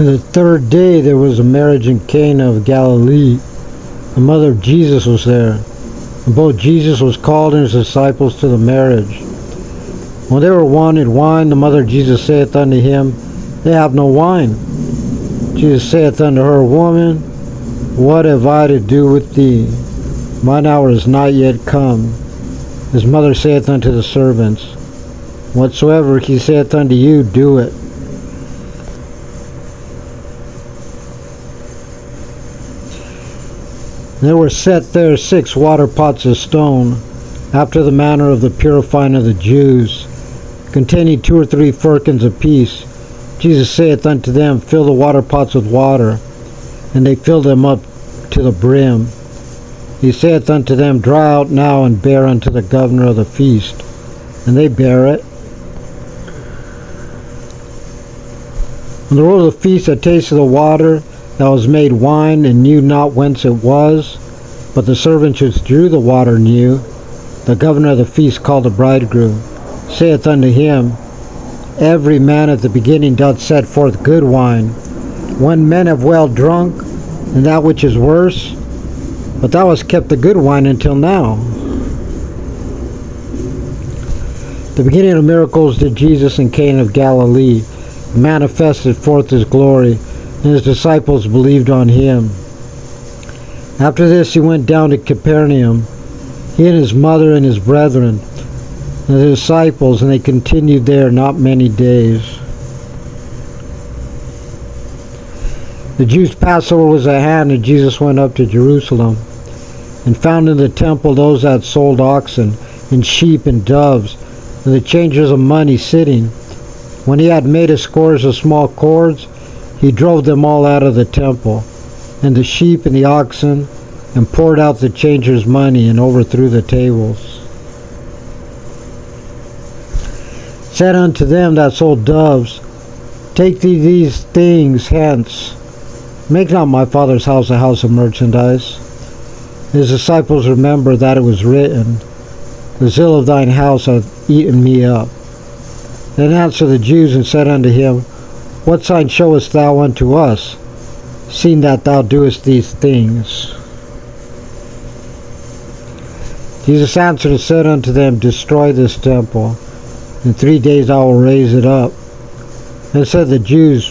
And the third day there was a marriage in Cana of Galilee. The mother of Jesus was there. And both Jesus was called and his disciples to the marriage. When they were wanted wine, the mother of Jesus saith unto him, They have no wine. Jesus saith unto her, Woman, what have I to do with thee? Mine hour is not yet come. His mother saith unto the servants, Whatsoever he saith unto you, do it. There were set there 6 water pots of stone, after the manner of the purifying of the Jews, containing 2 or 3 firkins apiece. Jesus saith unto them, Fill the water pots with water. And they filled them up to the brim. He saith unto them, Draw out now and bear unto the governor of the feast. And they bear it. When the Lord of the feast had tasted the water that was made wine, and knew not whence it was, but the servants which drew the water knew, the governor of the feast called the bridegroom, saith unto him, Every man at the beginning doth set forth good wine, when men have well drunk, and that which is worse, but thou hast kept the good wine until now. The beginning of miracles did Jesus in Cana of Galilee, manifested forth his glory, and his disciples believed on him. After this he went down to Capernaum, he and his mother and his brethren, and the disciples, and they continued there not many days. The Jews' Passover was at hand, and Jesus went up to Jerusalem, and found in the temple those that sold oxen, and sheep, and doves, and the changers of money sitting. When he had made a scourge of small cords, he drove them all out of the temple, and the sheep and the oxen, and poured out the changers' money, and overthrew the tables. Said unto them that sold doves, Take thee these things hence. Make not my Father's house a house of merchandise. His disciples remembered that it was written, The zeal of thine house hath eaten me up. Then answered the Jews and said unto him, What sign showest thou unto us, seeing that thou doest these things? Jesus answered and said unto them, Destroy this temple. In 3 days I will raise it up. And said the Jews,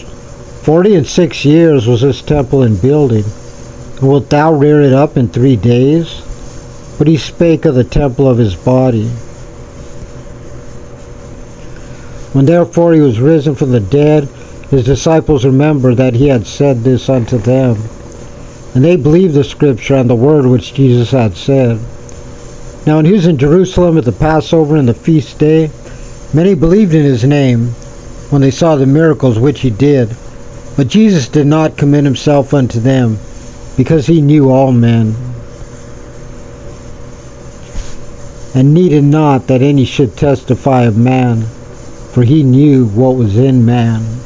46 years was this temple in building, and wilt thou rear it up in 3 days? But he spake of the temple of his body. When therefore he was risen from the dead, his disciples remembered that he had said this unto them. And they believed the scripture and the word which Jesus had said. Now when he was in Jerusalem at the Passover and the feast day, many believed in his name, when they saw the miracles which he did. But Jesus did not commit himself unto them, because he knew all men, and needed not that any should testify of man, for he knew what was in man.